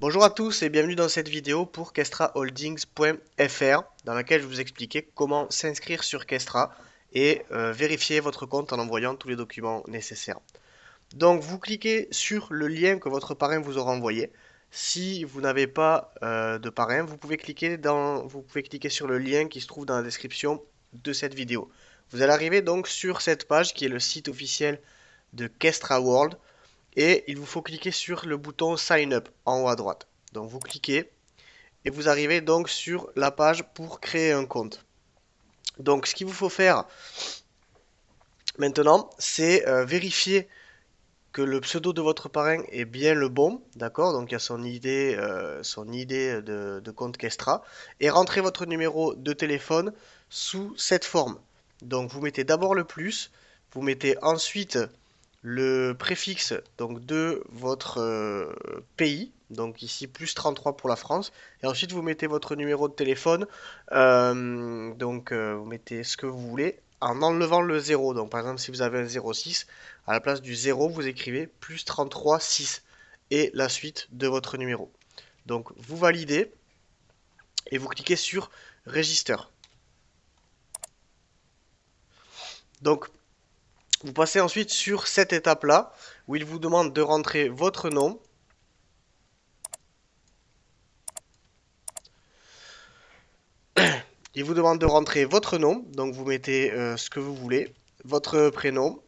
Bonjour à tous et bienvenue dans cette vidéo pour kestraholdings.fr dans laquelle je vais vous expliquer comment s'inscrire sur Kestra et vérifier votre compte en envoyant tous les documents nécessaires. Donc vous cliquez sur le lien que votre parrain vous aura envoyé. Si vous n'avez pas de parrain, vous pouvez cliquer sur le lien qui se trouve dans la description de cette vidéo. Vous allez arriver donc sur cette page qui est le site officiel de Kestra World. Et il vous faut cliquer sur le bouton Sign Up en haut à droite. Donc vous cliquez et vous arrivez donc sur la page pour créer un compte. Donc ce qu'il vous faut faire maintenant, c'est vérifier que le pseudo de votre parrain est bien le bon, d'accord? Donc il y a son ID de compte Kestra, et rentrer votre numéro de téléphone sous cette forme. Donc vous mettez d'abord le plus, vous mettez ensuite le préfixe donc de votre pays, donc ici plus 33 pour la France, et ensuite vous mettez votre numéro de téléphone, vous mettez ce que vous voulez en enlevant le 0. Donc par exemple si vous avez un 06, à la place du 0 vous écrivez plus 33 6 et la suite de votre numéro. Donc vous validez et vous cliquez sur Register. Donc vous passez ensuite sur cette étape-là, où il vous demande de rentrer votre nom. Il vous demande de rentrer votre nom, donc vous mettez ce que vous voulez, votre prénom,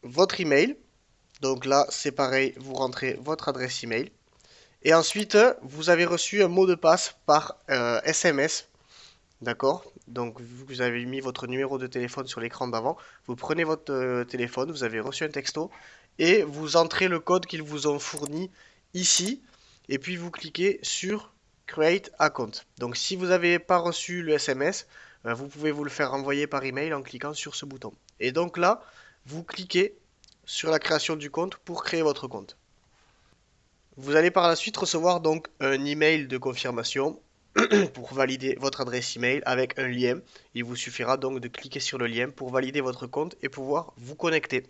votre email. Donc là, c'est pareil, vous rentrez votre adresse email. Et ensuite, vous avez reçu un mot de passe par SMS. D'accord? Donc, vu que vous avez mis votre numéro de téléphone sur l'écran d'avant, vous prenez votre téléphone, vous avez reçu un texto et vous entrez le code qu'ils vous ont fourni ici. Et puis, vous cliquez sur Create Account. Donc, si vous n'avez pas reçu le SMS, vous pouvez vous le faire envoyer par email en cliquant sur ce bouton. Et donc là, vous cliquez sur la création du compte pour créer votre compte. Vous allez par la suite recevoir donc un email de confirmation pour valider votre adresse email avec un lien. Il vous suffira donc de cliquer sur le lien pour valider votre compte et pouvoir vous connecter.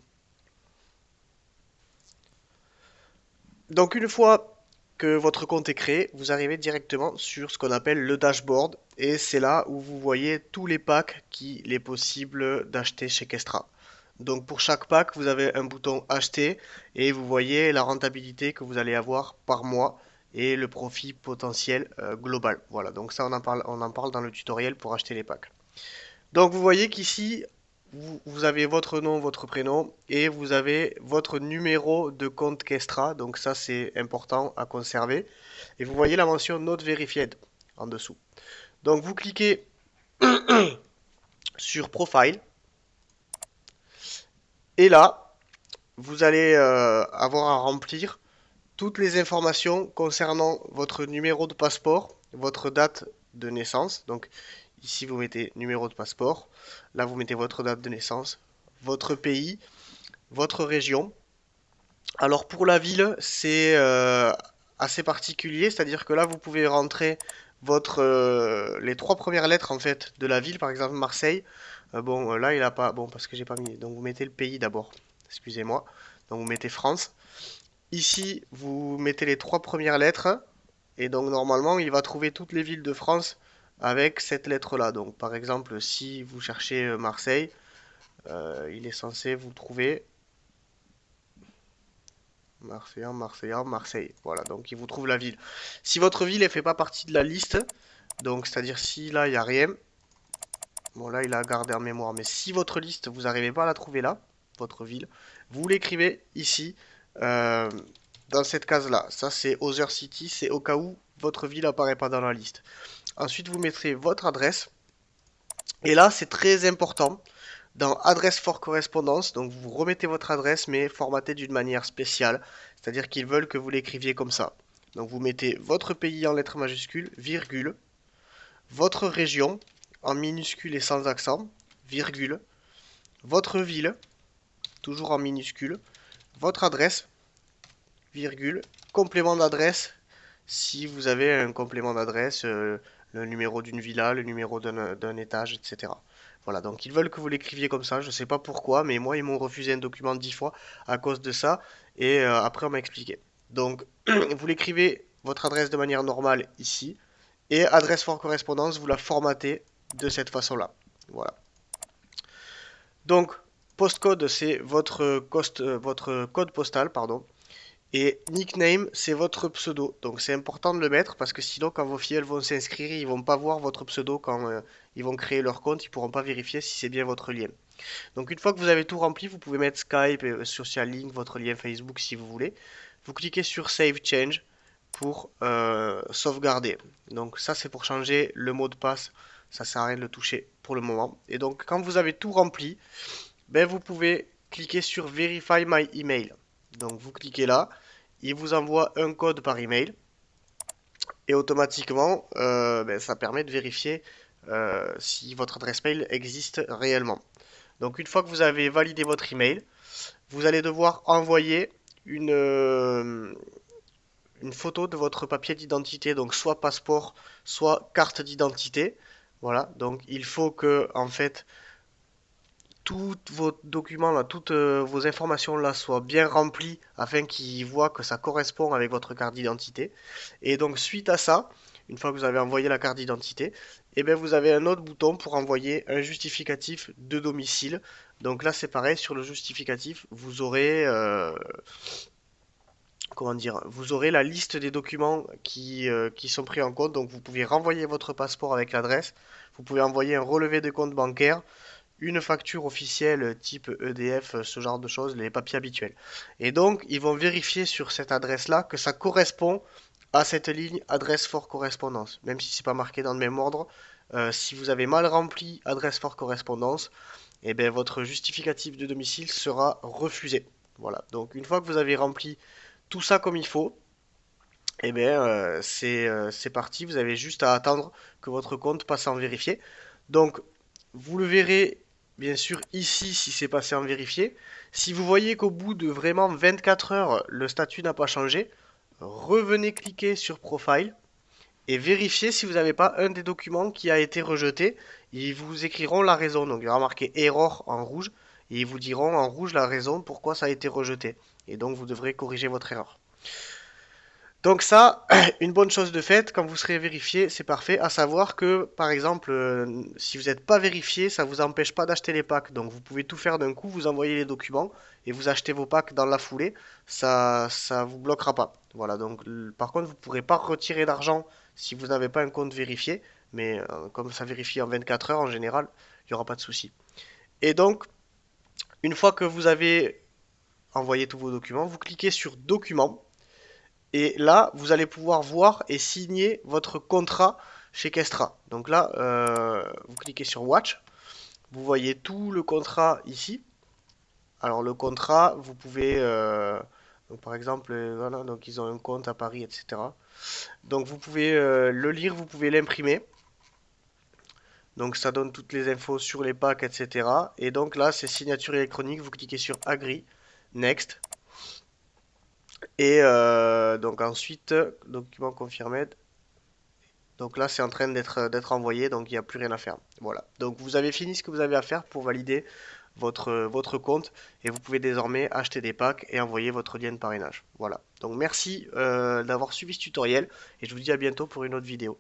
Donc une fois que votre compte est créé, vous arrivez directement sur ce qu'on appelle le dashboard et c'est là où vous voyez tous les packs qu'il est possible d'acheter chez Kestra. Donc pour chaque pack, vous avez un bouton acheter et vous voyez la rentabilité que vous allez avoir par mois et le profit potentiel global. Voilà, donc ça on en parle dans le tutoriel pour acheter les packs. Donc vous voyez qu'ici, vous avez votre nom, votre prénom et vous avez votre numéro de compte Kestra. Donc ça c'est important à conserver. Et vous voyez la mention Not Verified en dessous. Donc vous cliquez sur Profile et là, vous allez avoir à remplir toutes les informations concernant votre numéro de passeport, votre date de naissance. Donc ici vous mettez numéro de passeport, là vous mettez votre date de naissance, votre pays, votre région. Alors pour la ville, c'est assez particulier, c'est-à-dire que là vous pouvez rentrer les trois premières lettres en fait de la ville, par exemple Marseille. Là il a pas, bon parce que j'ai pas mis. Donc vous mettez le pays d'abord. Excusez-moi. Donc vous mettez France. Ici, vous mettez les trois premières lettres et donc normalement, il va trouver toutes les villes de France avec cette lettre-là. Donc par exemple, si vous cherchez Marseille, il est censé vous trouver Marseille. Voilà, donc il vous trouve la ville. Si votre ville ne fait pas partie de la liste, donc c'est-à-dire si là, il n'y a rien, bon là, il a gardé en mémoire, mais si votre liste, vous n'arrivez pas à la trouver là, votre ville, vous l'écrivez ici, euh, dans cette case-là. Ça, c'est Other City, c'est au cas où votre ville apparaît pas dans la liste. Ensuite, vous mettrez votre adresse. Et là, c'est très important. Dans Adresse for Correspondance, donc vous remettez votre adresse, mais formatée d'une manière spéciale. C'est-à-dire qu'ils veulent que vous l'écriviez comme ça. Donc vous mettez votre pays en lettres majuscules, virgule, votre région en minuscule et sans accent, virgule, votre ville, toujours en minuscule, votre adresse, virgule, complément d'adresse, si vous avez un complément d'adresse, le numéro d'une villa, le numéro d'un étage, etc. Voilà, donc ils veulent que vous l'écriviez comme ça, je ne sais pas pourquoi, mais moi ils m'ont refusé un document 10 fois à cause de ça, et après on m'a expliqué. Donc vous l'écrivez votre adresse de manière normale ici. Et adresse for correspondance, vous la formatez de cette façon-là. Voilà. Donc, postcode, c'est votre code postal, pardon. Et nickname, c'est votre pseudo. Donc c'est important de le mettre parce que sinon, quand vos filles vont s'inscrire, ils vont pas voir votre pseudo quand ils vont créer leur compte. Ils pourront pas vérifier si c'est bien votre lien. Donc une fois que vous avez tout rempli, vous pouvez mettre Skype, Social Link, votre lien Facebook si vous voulez. Vous cliquez sur Save Change pour sauvegarder. Donc ça c'est pour changer le mot de passe. Ça sert à rien de le toucher pour le moment. Et donc quand vous avez tout rempli, ben, vous pouvez cliquer sur Verify My Email. Donc vous cliquez là, il vous envoie un code par email et automatiquement ben, ça permet de vérifier si votre adresse mail existe réellement. Donc une fois que vous avez validé votre email, vous allez devoir envoyer une photo de votre papier d'identité, donc soit passeport, soit carte d'identité. Voilà, donc il faut que en fait tous vos documents là, toutes vos informations là soient bien remplies afin qu'ils voient que ça correspond avec votre carte d'identité. Et donc suite à ça, une fois que vous avez envoyé la carte d'identité, et bien vous avez un autre bouton pour envoyer un justificatif de domicile. Donc là c'est pareil, sur le justificatif, vous aurez comment dire, vous aurez la liste des documents qui sont pris en compte. Donc vous pouvez renvoyer votre passeport avec l'adresse, vous pouvez envoyer un relevé de compte bancaire, une facture officielle type EDF, ce genre de choses, les papiers habituels. Et donc, ils vont vérifier sur cette adresse-là que ça correspond à cette ligne adresse for correspondance. Même si c'est pas marqué dans le même ordre, si vous avez mal rempli adresse for correspondance, et bien votre justificatif de domicile sera refusé. Voilà. Donc, une fois que vous avez rempli tout ça comme il faut, et bien c'est parti. Vous avez juste à attendre que votre compte passe en vérifié. Donc, vous le verrez bien sûr ici si c'est passé en vérifié. Si vous voyez qu'au bout de vraiment 24 heures, le statut n'a pas changé, revenez cliquer sur Profile et vérifiez si vous n'avez pas un des documents qui a été rejeté. Ils vous écriront la raison. Donc il y aura marqué Error en rouge et ils vous diront en rouge la raison pourquoi ça a été rejeté. Et donc vous devrez corriger votre erreur. Donc ça, une bonne chose de faite, quand vous serez vérifié, c'est parfait. À savoir que, par exemple, si vous n'êtes pas vérifié, ça ne vous empêche pas d'acheter les packs. Donc vous pouvez tout faire d'un coup, vous envoyez les documents et vous achetez vos packs dans la foulée. Ça vous bloquera pas. Voilà. Donc par contre, vous ne pourrez pas retirer d'argent si vous n'avez pas un compte vérifié. Mais comme ça vérifie en 24 heures en général, il n'y aura pas de souci. Et donc, une fois que vous avez envoyé tous vos documents, vous cliquez sur Documents. Et là, vous allez pouvoir voir et signer votre contrat chez Kestra. Donc là, vous cliquez sur Watch. Vous voyez tout le contrat ici. Alors le contrat, vous pouvez, donc par exemple, voilà, donc ils ont un compte à Paris, etc. Donc vous pouvez le lire, vous pouvez l'imprimer. Donc ça donne toutes les infos sur les packs, etc. Et donc là, c'est signature électronique. Vous cliquez sur Agree, Next. Et donc ensuite, document confirmé. Donc là, c'est en train d'être envoyé, donc il n'y a plus rien à faire. Voilà. Donc vous avez fini ce que vous avez à faire pour valider votre compte et vous pouvez désormais acheter des packs et envoyer votre lien de parrainage. Voilà. Donc merci d'avoir suivi ce tutoriel et je vous dis à bientôt pour une autre vidéo.